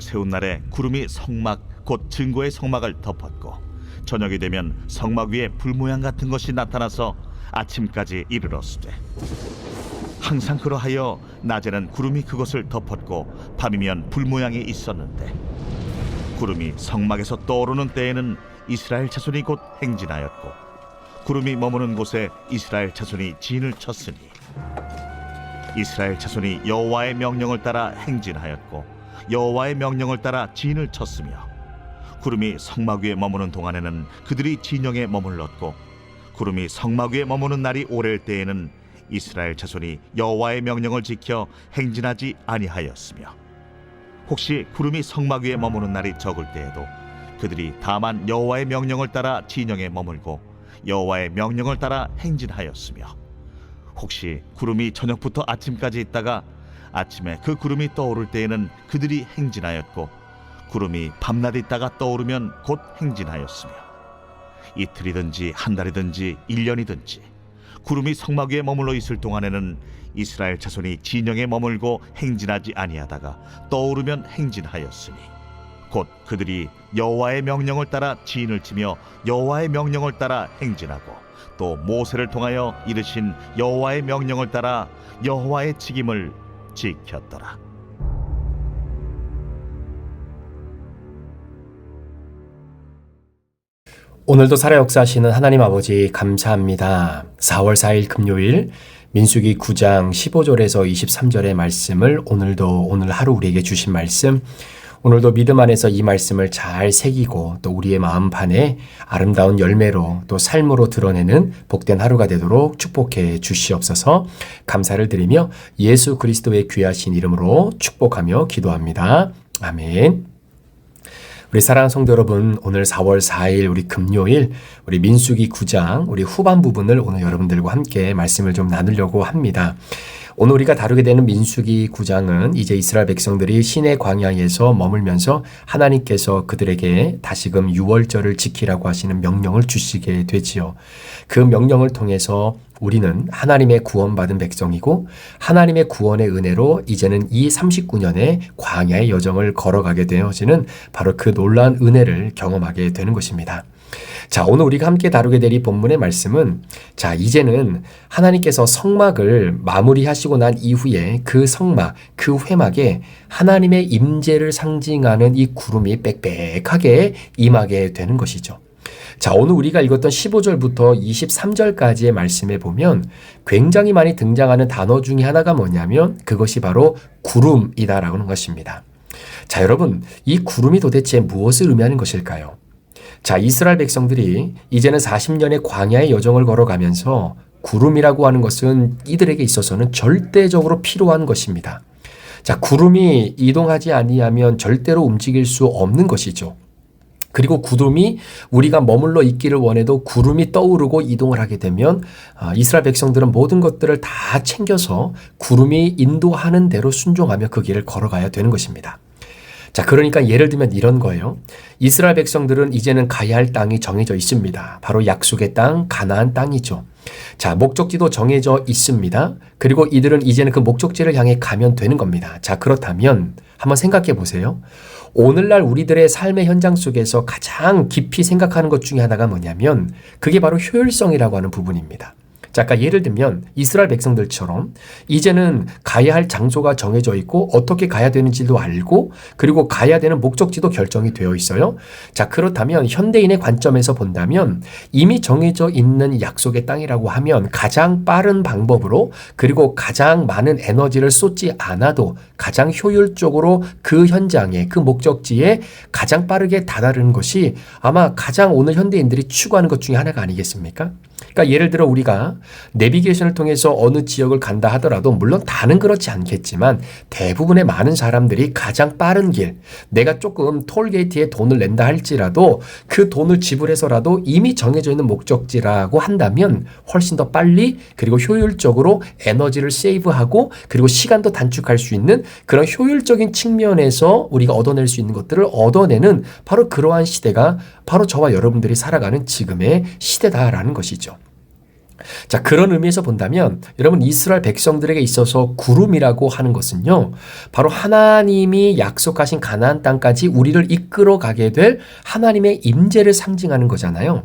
세운 날에 구름이 성막 곧 증거의 성막을 덮었고 저녁이 되면 성막 위에 불 모양 같은 것이 나타나서 아침까지 이르렀으되 항상 그러하여 낮에는 구름이 그것을 덮었고 밤이면 불 모양이 있었는데 구름이 성막에서 떠오르는 때에는 이스라엘 자손이 곧 행진하였고 구름이 머무는 곳에 이스라엘 자손이 진을 쳤으니 이스라엘 자손이 여호와의 명령을 따라 행진하였고 여호와의 명령을 따라 진을 쳤으며 구름이 성막 위에 머무는 동안에는 그들이 진영에 머물렀고 구름이 성막 위에 머무는 날이 오랠 때에는 이스라엘 자손이 여호와의 명령을 지켜 행진하지 아니하였으며 혹시 구름이 성막 위에 머무는 날이 적을 때에도 그들이 다만 여호와의 명령을 따라 진영에 머물고 여호와의 명령을 따라 행진하였으며 혹시 구름이 저녁부터 아침까지 있다가 아침에 그 구름이 떠오를 때에는 그들이 행진하였고 구름이 밤낮 있다가 떠오르면 곧 행진하였으며 이틀이든지 한 달이든지 1년이든지 구름이 성막 위에 머물러 있을 동안에는 이스라엘 자손이 진영에 머물고 행진하지 아니하다가 떠오르면 행진하였으니 곧 그들이 여호와의 명령을 따라 진을 치며 여호와의 명령을 따라 행진하고 또 모세를 통하여 이르신 여호와의 명령을 따라 여호와의 책임을 지켰더라. 오늘도 살아 역사하시는 하나님 아버지 감사합니다. 4월 4일 금요일 민수기 9장 15절에서 23절의 말씀을 오늘 하루 우리에게 주신 말씀, 오늘도 믿음 안에서 이 말씀을 잘 새기고 또 우리의 마음판에 아름다운 열매로 또 삶으로 드러내는 복된 하루가 되도록 축복해 주시옵소서. 감사를 드리며 예수 그리스도의 귀하신 이름으로 축복하며 기도합니다. 아멘. 우리 사랑하는 성도 여러분, 오늘 4월 4일 우리 금요일 우리 민수기 9장 우리 후반 부분을 오늘 여러분들과 함께 말씀을 좀 나누려고 합니다. 오늘 우리가 다루게 되는 민수기 9장은 이제 이스라엘 백성들이 시내 광야에서 머물면서 하나님께서 그들에게 다시금 유월절을 지키라고 하시는 명령을 주시게 되지요. 그 명령을 통해서 우리는 하나님의 구원받은 백성이고 하나님의 구원의 은혜로 이제는 이 39년의 광야의 여정을 걸어가게 되어지는 바로 그 놀라운 은혜를 경험하게 되는 것입니다. 자, 오늘 우리가 함께 다루게 될 이 본문의 말씀은 자, 이제는 하나님께서 성막을 마무리하시고 난 이후에 그 성막, 그 회막에 하나님의 임재를 상징하는 이 구름이 빽빽하게 임하게 되는 것이죠. 자, 오늘 우리가 읽었던 15절부터 23절까지의 말씀에 보면 굉장히 많이 등장하는 단어 중에 하나가 뭐냐면 그것이 바로 구름이다라고 하는 것입니다. 자, 여러분, 이 구름이 도대체 무엇을 의미하는 것일까요? 자, 이스라엘 백성들이 이제는 40년의 광야의 여정을 걸어가면서 구름이라고 하는 것은 이들에게 있어서는 절대적으로 필요한 것입니다. 자, 구름이 이동하지 아니하면 절대로 움직일 수 없는 것이죠. 그리고 구름이 우리가 머물러 있기를 원해도 구름이 떠오르고 이동을 하게 되면 이스라엘 백성들은 모든 것들을 다 챙겨서 구름이 인도하는 대로 순종하며 그 길을 걸어가야 되는 것입니다. 자, 그러니까 예를 들면 이런 거예요. 이스라엘 백성들은 이제는 가야 할 땅이 정해져 있습니다. 바로 약속의 땅, 가나안 땅이죠. 자, 목적지도 정해져 있습니다. 그리고 이들은 이제는 그 목적지를 향해 가면 되는 겁니다. 자, 그렇다면 한번 생각해 보세요. 오늘날 우리들의 삶의 현장 속에서 가장 깊이 생각하는 것 중에 하나가 뭐냐면 그게 바로 효율성이라고 하는 부분입니다. 자, 아까 예를 들면 이스라엘 백성들처럼 이제는 가야 할 장소가 정해져 있고 어떻게 가야 되는지도 알고 그리고 가야 되는 목적지도 결정이 되어 있어요. 자, 그렇다면 현대인의 관점에서 본다면 이미 정해져 있는 약속의 땅이라고 하면 가장 빠른 방법으로 그리고 가장 많은 에너지를 쏟지 않아도 가장 효율적으로 그 현장에 그 목적지에 가장 빠르게 다다르는 것이 아마 가장 오늘 현대인들이 추구하는 것 중에 하나가 아니겠습니까? 그러니까 예를 들어 우리가 내비게이션을 통해서 어느 지역을 간다 하더라도 물론 다는 그렇지 않겠지만 대부분의 많은 사람들이 가장 빠른 길, 내가 조금 톨게이트에 돈을 낸다 할지라도 그 돈을 지불해서라도 이미 정해져 있는 목적지라고 한다면 훨씬 더 빨리 그리고 효율적으로 에너지를 세이브하고 그리고 시간도 단축할 수 있는 그런 효율적인 측면에서 우리가 얻어낼 수 있는 것들을 얻어내는 바로 그러한 시대가 바로 저와 여러분들이 살아가는 지금의 시대다라는 것이죠. 자, 그런 의미에서 본다면 여러분 이스라엘 백성들에게 있어서 구름이라고 하는 것은요. 바로 하나님이 약속하신 가나안 땅까지 우리를 이끌어 가게 될 하나님의 임재를 상징하는 거잖아요.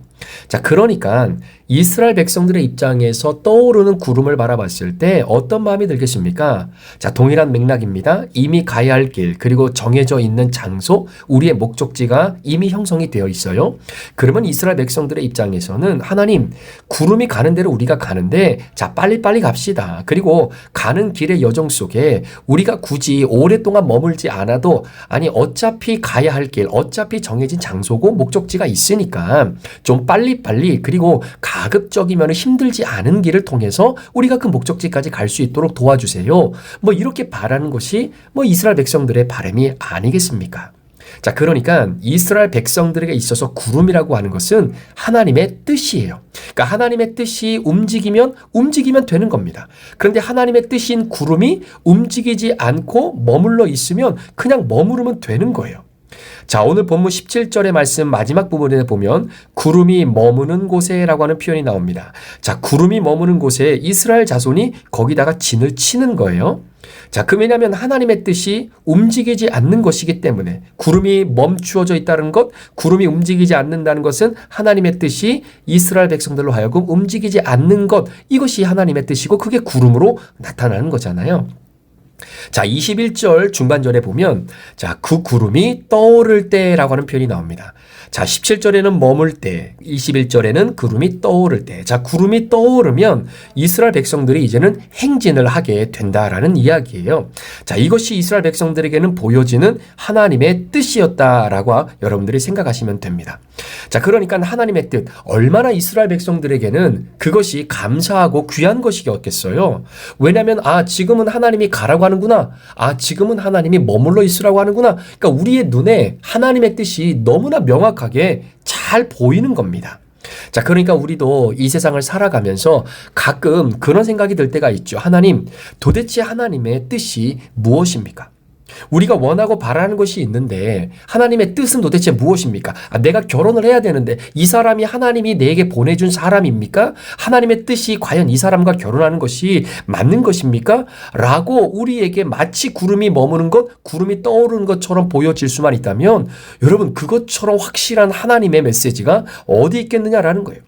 자, 그러니까 이스라엘 백성들의 입장에서 떠오르는 구름을 바라봤을 때 어떤 마음이 들겠습니까? 자, 동일한 맥락입니다. 이미 가야 할 길, 그리고 정해져 있는 장소, 우리의 목적지가 이미 형성이 되어 있어요. 그러면 이스라엘 백성들의 입장에서는 하나님, 구름이 가는 대로 우리가 가는데 자, 빨리빨리 갑시다. 그리고 가는 길의 여정 속에 우리가 굳이 오랫동안 머물지 않아도 아니 어차피 가야 할 길, 어차피 정해진 장소고 목적지가 있으니까 좀 빨리빨리 그리고 가급적이면 힘들지 않은 길을 통해서 우리가 그 목적지까지 갈 수 있도록 도와주세요. 뭐 이렇게 바라는 것이 뭐 이스라엘 백성들의 바람이 아니겠습니까? 자, 그러니까 이스라엘 백성들에게 있어서 구름이라고 하는 것은 하나님의 뜻이에요. 그러니까 하나님의 뜻이 움직이면 되는 겁니다. 그런데 하나님의 뜻인 구름이 움직이지 않고 머물러 있으면 그냥 머무르면 되는 거예요. 자, 오늘 본문 17절의 말씀 마지막 부분에 보면 구름이 머무는 곳에라고 하는 표현이 나옵니다. 자, 구름이 머무는 곳에 이스라엘 자손이 거기다가 진을 치는 거예요. 자, 왜냐하면 하나님의 뜻이 움직이지 않는 것이기 때문에 구름이 멈추어져 있다는 것, 구름이 움직이지 않는다는 것은 하나님의 뜻이 이스라엘 백성들로 하여금 움직이지 않는 것, 이것이 하나님의 뜻이고 그게 구름으로 나타나는 거잖아요. 자, 21절 중반절에 보면 자, 그 구름이 떠오를 때라고 하는 표현이 나옵니다. 자, 17절에는 머물 때, 21절에는 구름이 떠오를 때. 자, 구름이 떠오르면 이스라엘 백성들이 이제는 행진을 하게 된다라는 이야기예요. 자, 이것이 이스라엘 백성들에게는 보여지는 하나님의 뜻이었다라고 여러분들이 생각하시면 됩니다. 자, 그러니까 하나님의 뜻, 얼마나 이스라엘 백성들에게는 그것이 감사하고 귀한 것이었겠어요. 왜냐하면 지금은 하나님이 가라고 하는구나. 지금은 하나님이 머물러 있으라고 하는구나. 그러니까 우리의 눈에 하나님의 뜻이 너무나 명확하게 잘 보이는 겁니다. 자, 그러니까 우리도 이 세상을 살아가면서 가끔 그런 생각이 들 때가 있죠. 하나님, 도대체 하나님의 뜻이 무엇입니까? 우리가 원하고 바라는 것이 있는데 하나님의 뜻은 도대체 무엇입니까? 내가 결혼을 해야 되는데 이 사람이 하나님이 내게 보내준 사람입니까? 하나님의 뜻이 과연 이 사람과 결혼하는 것이 맞는 것입니까? 라고 우리에게 마치 구름이 머무는 것, 구름이 떠오르는 것처럼 보여질 수만 있다면 여러분 그것처럼 확실한 하나님의 메시지가 어디 있겠느냐라는 거예요.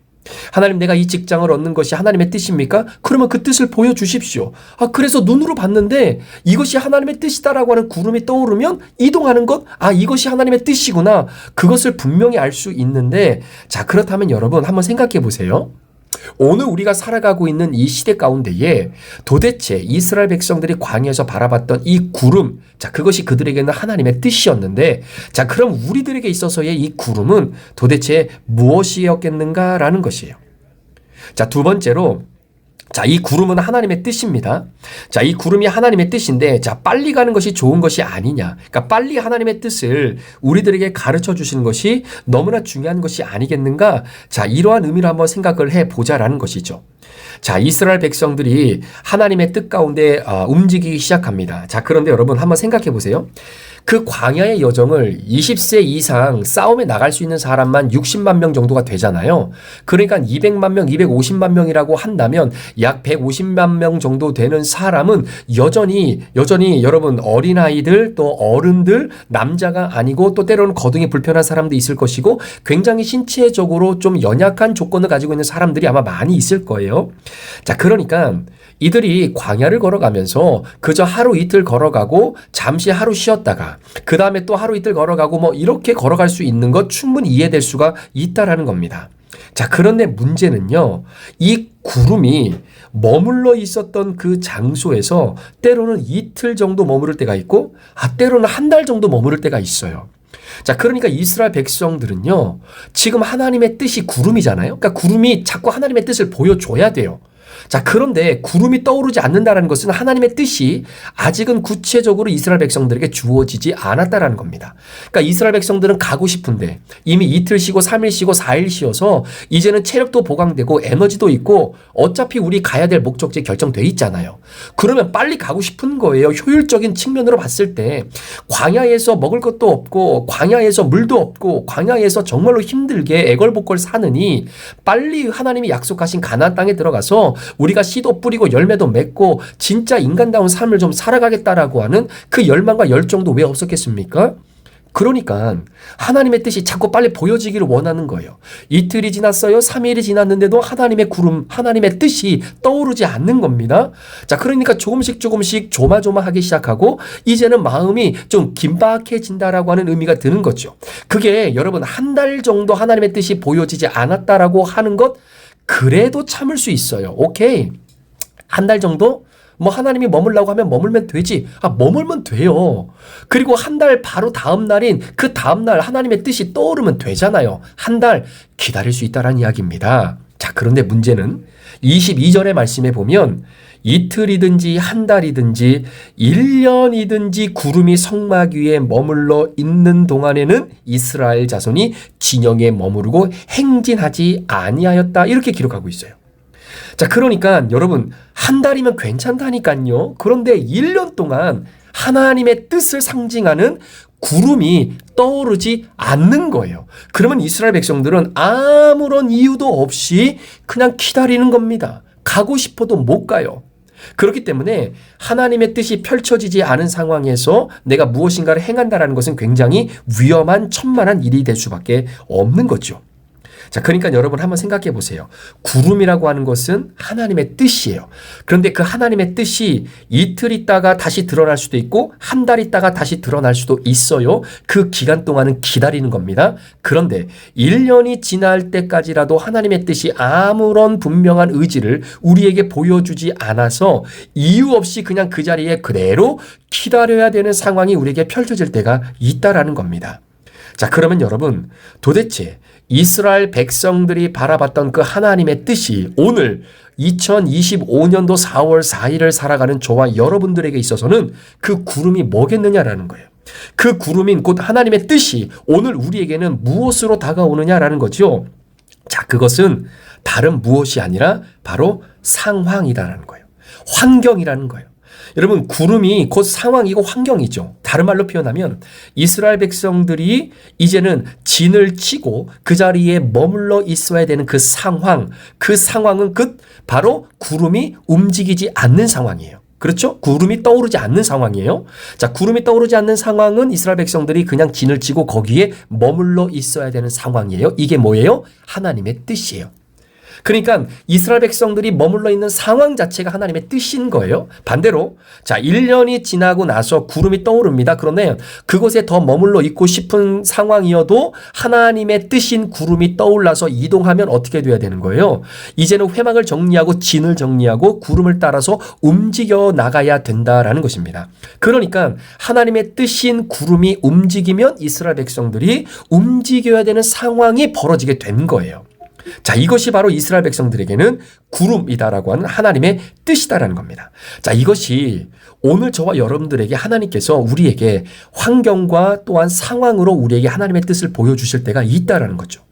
하나님, 내가 이 직장을 얻는 것이 하나님의 뜻입니까? 그러면 그 뜻을 보여주십시오. 그래서 눈으로 봤는데 이것이 하나님의 뜻이다라고 하는 구름이 떠오르면 이동하는 것, 이것이 하나님의 뜻이구나. 그것을 분명히 알 수 있는데, 자, 그렇다면 여러분 한번 생각해 보세요. 오늘 우리가 살아가고 있는 이 시대 가운데에 도대체 이스라엘 백성들이 광야에서 바라봤던 이 구름, 자, 그것이 그들에게는 하나님의 뜻이었는데, 자, 그럼 우리들에게 있어서의 이 구름은 도대체 무엇이었겠는가라는 것이에요. 자, 두 번째로, 자, 이 구름은 하나님의 뜻입니다. 자, 이 구름이 하나님의 뜻인데, 자, 빨리 가는 것이 좋은 것이 아니냐. 그러니까 빨리 하나님의 뜻을 우리들에게 가르쳐 주시는 것이 너무나 중요한 것이 아니겠는가? 자, 이러한 의미로 한번 생각을 해 보자라는 것이죠. 자, 이스라엘 백성들이 하나님의 뜻 가운데 움직이기 시작합니다. 자, 그런데 여러분 한번 생각해 보세요. 그 광야의 여정을 20세 이상 싸움에 나갈 수 있는 사람만 60만 명 정도가 되잖아요. 그러니까 200만 명, 250만 명이라고 한다면 약 150만 명 정도 되는 사람은 여전히 여러분 어린아이들 또 어른들 남자가 아니고 또 때로는 거동이 불편한 사람도 있을 것이고 굉장히 신체적으로 좀 연약한 조건을 가지고 있는 사람들이 아마 많이 있을 거예요. 자, 그러니까 이들이 광야를 걸어가면서 그저 하루 이틀 걸어가고 잠시 하루 쉬었다가 그 다음에 또 하루 이틀 걸어가고 뭐 이렇게 걸어갈 수 있는 것 충분히 이해될 수가 있다라는 겁니다. 자, 그런데 문제는요, 이 구름이 머물러 있었던 그 장소에서 때로는 이틀 정도 머무를 때가 있고 때로는 한 달 정도 머무를 때가 있어요. 자, 그러니까 이스라엘 백성들은요, 지금 하나님의 뜻이 구름이잖아요. 그러니까 구름이 자꾸 하나님의 뜻을 보여줘야 돼요. 자, 그런데 구름이 떠오르지 않는다는 것은 하나님의 뜻이 아직은 구체적으로 이스라엘 백성들에게 주어지지 않았다라는 겁니다. 그러니까 이스라엘 백성들은 가고 싶은데 이미 이틀 쉬고 3일 쉬고 4일 쉬어서 이제는 체력도 보강되고 에너지도 있고 어차피 우리 가야 될 목적지 결정돼 있잖아요. 그러면 빨리 가고 싶은 거예요. 효율적인 측면으로 봤을 때 광야에서 먹을 것도 없고 광야에서 물도 없고 광야에서 정말로 힘들게 애걸복걸 사느니 빨리 하나님이 약속하신 가나안 땅에 들어가서 우리가 씨도 뿌리고 열매도 맺고 진짜 인간다운 삶을 좀 살아가겠다라고 하는 그 열망과 열정도 왜 없었겠습니까? 그러니까 하나님의 뜻이 자꾸 빨리 보여지기를 원하는 거예요. 이틀이 지났어요. 3일이 지났는데도 하나님의 구름, 하나님의 뜻이 떠오르지 않는 겁니다. 자, 그러니까 조금씩 조마조마하기 시작하고 이제는 마음이 좀 긴박해진다라고 하는 의미가 드는 거죠. 그게 여러분 한 달 정도 하나님의 뜻이 보여지지 않았다라고 하는 것 그래도 참을 수 있어요. 오케이. 한 달 정도? 뭐 하나님이 머물라고 하면 머물면 되지. 머물면 돼요. 그리고 한 달 바로 다음 날인 그 다음 날 하나님의 뜻이 떠오르면 되잖아요. 한 달 기다릴 수 있다라는 이야기입니다. 자, 그런데 문제는 22절의 말씀에 보면 이틀이든지 한 달이든지 1년이든지 구름이 성막 위에 머물러 있는 동안에는 이스라엘 자손이 진영에 머무르고 행진하지 아니하였다. 이렇게 기록하고 있어요. 자, 그러니까 여러분 한 달이면 괜찮다니까요. 그런데 1년 동안 하나님의 뜻을 상징하는 구름이 떠오르지 않는 거예요. 그러면 이스라엘 백성들은 아무런 이유도 없이 그냥 기다리는 겁니다. 가고 싶어도 못 가요. 그렇기 때문에 하나님의 뜻이 펼쳐지지 않은 상황에서 내가 무엇인가를 행한다는 것은 굉장히 위험한 천만한 일이 될 수밖에 없는 거죠. 자, 그러니까 여러분 한번 생각해 보세요. 구름이라고 하는 것은 하나님의 뜻이에요. 그런데 그 하나님의 뜻이 이틀 있다가 다시 드러날 수도 있고 한 달 있다가 다시 드러날 수도 있어요. 그 기간 동안은 기다리는 겁니다. 그런데 1년이 지날 때까지라도 하나님의 뜻이 아무런 분명한 의지를 우리에게 보여주지 않아서 이유 없이 그냥 그 자리에 그대로 기다려야 되는 상황이 우리에게 펼쳐질 때가 있다라는 겁니다. 자, 그러면 여러분 도대체 이스라엘 백성들이 바라봤던 그 하나님의 뜻이 오늘 2025년도 4월 4일을 살아가는 저와 여러분들에게 있어서는 그 구름이 뭐겠느냐라는 거예요. 그 구름인 곧 하나님의 뜻이 오늘 우리에게는 무엇으로 다가오느냐라는 거죠. 자, 그것은 다른 무엇이 아니라 바로 상황이라는 거예요. 환경이라는 거예요. 여러분 구름이 곧 상황이고 환경이죠. 다른 말로 표현하면 이스라엘 백성들이 이제는 진을 치고 그 자리에 머물러 있어야 되는 그 상황은 바로 구름이 움직이지 않는 상황이에요. 그렇죠? 구름이 떠오르지 않는 상황이에요. 자, 구름이 떠오르지 않는 상황은 이스라엘 백성들이 그냥 진을 치고 거기에 머물러 있어야 되는 상황이에요. 이게 뭐예요? 하나님의 뜻이에요. 그러니까 이스라엘 백성들이 머물러 있는 상황 자체가 하나님의 뜻인 거예요. 반대로 자 1년이 지나고 나서 구름이 떠오릅니다. 그런데 그곳에 더 머물러 있고 싶은 상황이어도 하나님의 뜻인 구름이 떠올라서 이동하면 어떻게 돼야 되는 거예요? 이제는 회막을 정리하고 진을 정리하고 구름을 따라서 움직여 나가야 된다라는 것입니다. 그러니까 하나님의 뜻인 구름이 움직이면 이스라엘 백성들이 움직여야 되는 상황이 벌어지게 된 거예요. 자, 이것이 바로 이스라엘 백성들에게는 구름이다라고 하는 하나님의 뜻이다라는 겁니다. 자, 이것이 오늘 저와 여러분들에게 하나님께서 우리에게 환경과 또한 상황으로 우리에게 하나님의 뜻을 보여주실 때가 있다라는 거죠.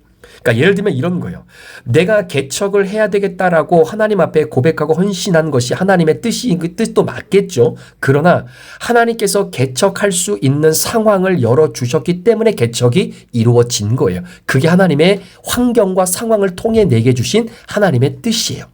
그러니까 예를 들면 이런 거예요. 내가 개척을 해야 되겠다라고 하나님 앞에 고백하고 헌신한 것이 하나님의 뜻인 그 뜻도 맞겠죠. 그러나 하나님께서 개척할 수 있는 상황을 열어주셨기 때문에 개척이 이루어진 거예요. 그게 하나님의 환경과 상황을 통해 내게 주신 하나님의 뜻이에요.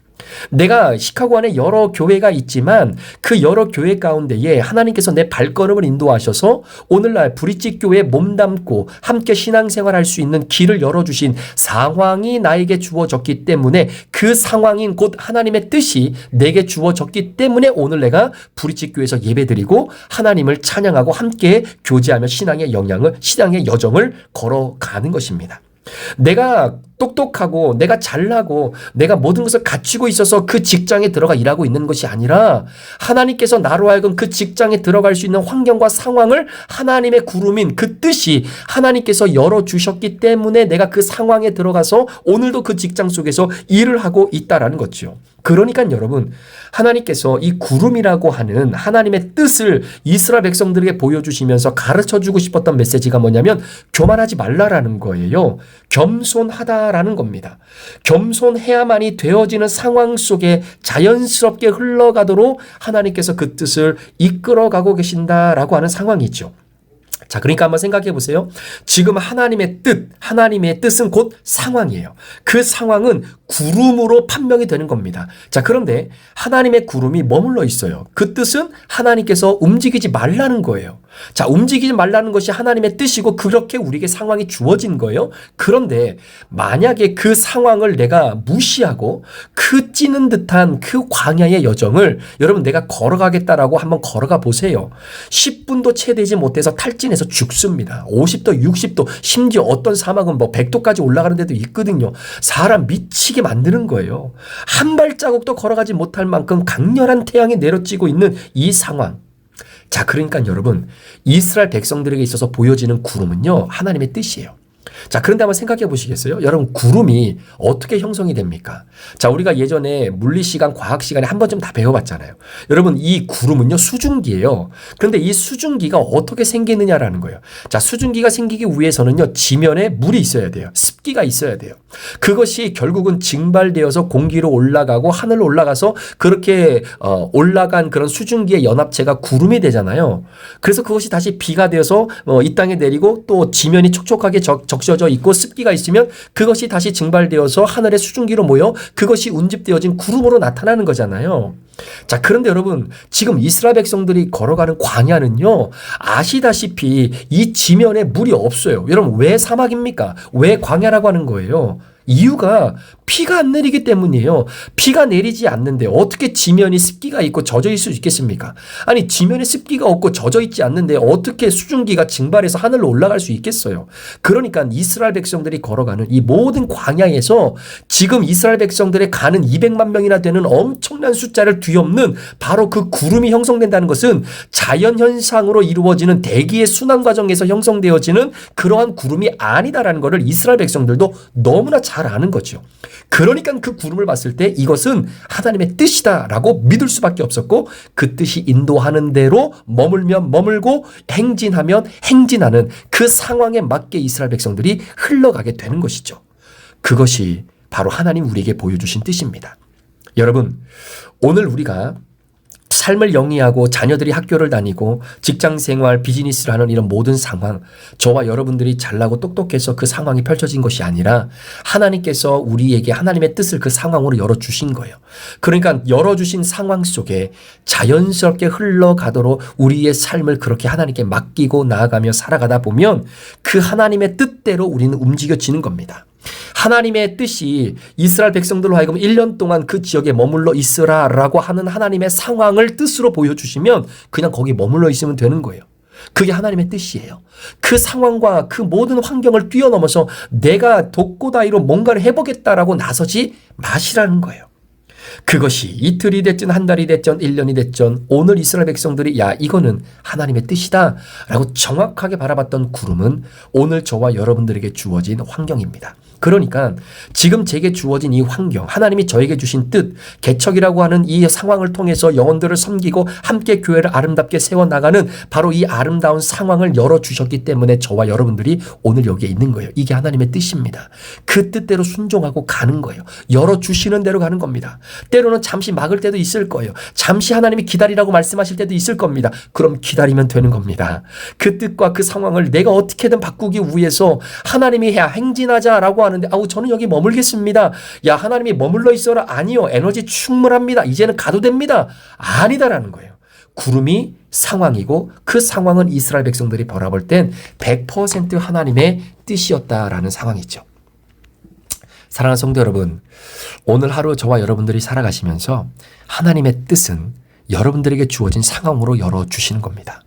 내가 시카고 안에 여러 교회가 있지만 그 여러 교회 가운데에 하나님께서 내 발걸음을 인도하셔서 오늘날 브릿지 교회에 몸담고 함께 신앙생활할 수 있는 길을 열어주신 상황이 나에게 주어졌기 때문에 그 상황인 곧 하나님의 뜻이 내게 주어졌기 때문에 오늘 내가 브릿지 교회에서 예배드리고 하나님을 찬양하고 함께 교제하며 신앙의 여정을 걸어가는 것입니다. 내가 똑똑하고 내가 잘나고 내가 모든 것을 갖추고 있어서 그 직장에 들어가 일하고 있는 것이 아니라 하나님께서 나로 하여금 그 직장에 들어갈 수 있는 환경과 상황을 하나님의 구름인 그 뜻이 하나님께서 열어주셨기 때문에 내가 그 상황에 들어가서 오늘도 그 직장 속에서 일을 하고 있다라는 거죠. 그러니까 여러분, 하나님께서 이 구름이라고 하는 하나님의 뜻을 이스라엘 백성들에게 보여주시면서 가르쳐주고 싶었던 메시지가 뭐냐면 교만하지 말라라는 거예요. 겸손하다라는 겁니다. 겸손해야만이 되어지는 상황 속에 자연스럽게 흘러가도록 하나님께서 그 뜻을 이끌어가고 계신다라고 하는 상황이죠. 자, 그러니까 한번 생각해 보세요. 지금 하나님의 뜻은 곧 상황이에요. 그 상황은 구름으로 판명이 되는 겁니다. 자, 그런데 하나님의 구름이 머물러 있어요. 그 뜻은 하나님께서 움직이지 말라는 거예요. 자, 움직이지 말라는 것이 하나님의 뜻이고 그렇게 우리에게 상황이 주어진 거예요. 그런데 만약에 그 상황을 내가 무시하고 그 찌는 듯한 그 광야의 여정을 여러분 내가 걸어가겠다라고 한번 걸어가 보세요. 10분도 채 되지 못해서 탈진해서 죽습니다. 50도, 60도, 심지어 어떤 사막은 뭐 100도까지 올라가는 데도 있거든요. 사람 미치게 만드는 거예요. 한 발자국도 걸어가지 못할 만큼 강렬한 태양이 내려지고 있는 이 상황. 자, 그러니까 여러분, 이스라엘 백성들에게 있어서 보여지는 구름은요, 하나님의 뜻이에요. 자, 그런데 한번 생각해 보시겠어요? 여러분, 구름이 어떻게 형성이 됩니까? 자, 우리가 예전에 물리 시간, 과학 시간에 한 번쯤 다 배워봤잖아요. 여러분, 이 구름은요, 수증기예요. 그런데 이 수증기가 어떻게 생기느냐라는 거예요. 자, 수증기가 생기기 위해서는요, 지면에 물이 있어야 돼요. 습기가 있어야 돼요. 그것이 결국은 증발되어서 공기로 올라가고 하늘로 올라가서 그렇게 올라간 그런 수증기의 연합체가 구름이 되잖아요. 그래서 그것이 다시 비가 되어서 이 땅에 내리고 또 지면이 촉촉하게 적셔져 있고 습기가 있으면 그것이 다시 증발되어서 하늘의 수증기로 모여 그것이 운집되어진 구름으로 나타나는 거잖아요. 자, 그런데 여러분, 지금 이스라엘 백성들이 걸어가는 광야는요, 아시다시피 이 지면에 물이 없어요. 여러분, 왜 사막입니까? 왜 광야라고 하는 거예요? 이유가 비가 안 내리기 때문이에요. 비가 내리지 않는데 어떻게 지면이 습기가 있고 젖어 있을 수 있겠습니까? 아니, 지면에 습기가 없고 젖어 있지 않는데 어떻게 수증기가 증발해서 하늘로 올라갈 수 있겠어요? 그러니까 이스라엘 백성들이 걸어가는 이 모든 광야에서 지금 이스라엘 백성들의 가는 200만 명이나 되는 엄청난 숫자를 뒤엎는 바로 그 구름이 형성된다는 것은 자연현상으로 이루어지는 대기의 순환 과정에서 형성되어지는 그러한 구름이 아니다라는 것을 이스라엘 백성들도 너무나 잘 아는 거죠. 그러니까 그 구름을 봤을 때 이것은 하나님의 뜻이다라고 믿을 수밖에 없었고 그 뜻이 인도하는 대로 머물면 머물고 행진하면 행진하는 그 상황에 맞게 이스라엘 백성들이 흘러가게 되는 것이죠. 그것이 바로 하나님 우리에게 보여주신 뜻입니다. 여러분, 오늘 우리가 삶을 영위하고 자녀들이 학교를 다니고 직장생활, 비즈니스를 하는 이런 모든 상황, 저와 여러분들이 잘나고 똑똑해서 그 상황이 펼쳐진 것이 아니라 하나님께서 우리에게 하나님의 뜻을 그 상황으로 열어주신 거예요. 그러니까 열어주신 상황 속에 자연스럽게 흘러가도록 우리의 삶을 그렇게 하나님께 맡기고 나아가며 살아가다 보면 그 하나님의 뜻대로 우리는 움직여지는 겁니다. 하나님의 뜻이 이스라엘 백성들로 하여금 1년 동안 그 지역에 머물러 있으라라고 하는 하나님의 상황을 뜻으로 보여주시면 그냥 거기 머물러 있으면 되는 거예요. 그게 하나님의 뜻이에요. 그 상황과 그 모든 환경을 뛰어넘어서 내가 독고다이로 뭔가를 해보겠다라고 나서지 마시라는 거예요. 그것이 이틀이 됐든 한 달이 됐든 1년이 됐든 오늘 이스라엘 백성들이 야, 이거는 하나님의 뜻이다 라고 정확하게 바라봤던 구름은 오늘 저와 여러분들에게 주어진 환경입니다. 그러니까 지금 제게 주어진 이 환경, 하나님이 저에게 주신 뜻, 개척이라고 하는 이 상황을 통해서 영혼들을 섬기고 함께 교회를 아름답게 세워나가는 바로 이 아름다운 상황을 열어주셨기 때문에 저와 여러분들이 오늘 여기에 있는 거예요. 이게 하나님의 뜻입니다. 그 뜻대로 순종하고 가는 거예요. 열어주시는 대로 가는 겁니다. 때로는 잠시 막을 때도 있을 거예요. 잠시 하나님이 기다리라고 말씀하실 때도 있을 겁니다. 그럼 기다리면 되는 겁니다. 그 뜻과 그 상황을 내가 어떻게든 바꾸기 위해서 하나님이 해야 행진하자라고 하는데 아우 저는 여기 머물겠습니다. 야, 하나님이 머물러 있어라. 아니요. 에너지 충분합니다. 이제는 가도 됩니다. 아니다라는 거예요. 구름이 상황이고 그 상황은 이스라엘 백성들이 바라볼 땐 100% 하나님의 뜻이었다라는 상황이죠. 사랑하는 성도 여러분, 오늘 하루 저와 여러분들이 살아가시면서 하나님의 뜻은 여러분들에게 주어진 상황으로 열어주시는 겁니다.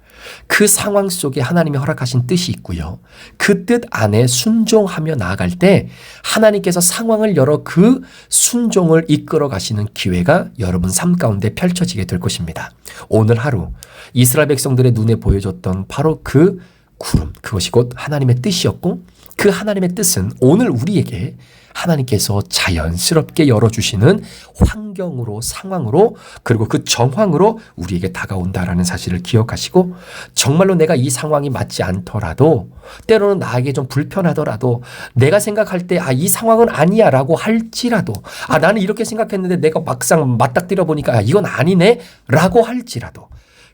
그 상황 속에 하나님이 허락하신 뜻이 있고요. 그 뜻 안에 순종하며 나아갈 때 하나님께서 상황을 열어 그 순종을 이끌어 가시는 기회가 여러분 삶 가운데 펼쳐지게 될 것입니다. 오늘 하루 이스라엘 백성들의 눈에 보여줬던 바로 그 구름, 그것이 곧 하나님의 뜻이었고 그 하나님의 뜻은 오늘 우리에게 하나님께서 자연스럽게 열어주시는 환경으로, 상황으로, 그리고 그 정황으로 우리에게 다가온다라는 사실을 기억하시고, 정말로 내가 이 상황이 맞지 않더라도, 때로는 나에게 좀 불편하더라도, 내가 생각할 때 이 상황은 아니야 라고 할지라도, 나는 이렇게 생각했는데 내가 막상 맞닥뜨려 보니까 이건 아니네 라고 할지라도,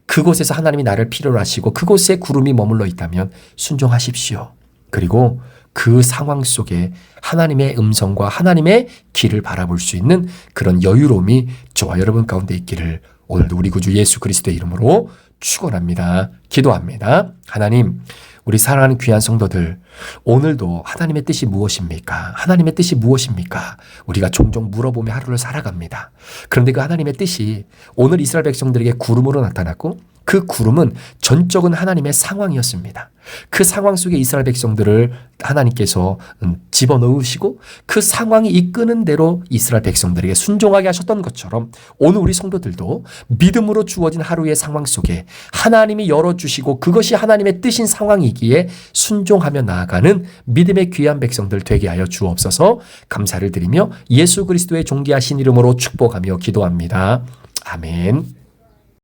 그곳에서 하나님이 나를 필요로 하시고 그곳에 구름이 머물러 있다면 순종하십시오. 그리고 그 상황 속에 하나님의 음성과 하나님의 길을 바라볼 수 있는 그런 여유로움이 저와 여러분 가운데 있기를 오늘도 우리 구주 예수 그리스도의 이름으로 축원합니다. 기도합니다. 하나님, 우리 사랑하는 귀한 성도들, 오늘도 하나님의 뜻이 무엇입니까? 하나님의 뜻이 무엇입니까? 우리가 종종 물어보며 하루를 살아갑니다. 그런데 그 하나님의 뜻이 오늘 이스라엘 백성들에게 구름으로 나타났고 그 구름은 전적은 하나님의 상황이었습니다. 그 상황 속에 이스라엘 백성들을 하나님께서 집어넣으시고 그 상황이 이끄는 대로 이스라엘 백성들에게 순종하게 하셨던 것처럼 오늘 우리 성도들도 믿음으로 주어진 하루의 상황 속에 하나님이 열어주시고 그것이 하나님의 뜻인 상황이기에 순종하며 나아가는 믿음의 귀한 백성들 되게 하여 주옵소서. 감사를 드리며 예수 그리스도의 존귀하신 이름으로 축복하며 기도합니다. 아멘.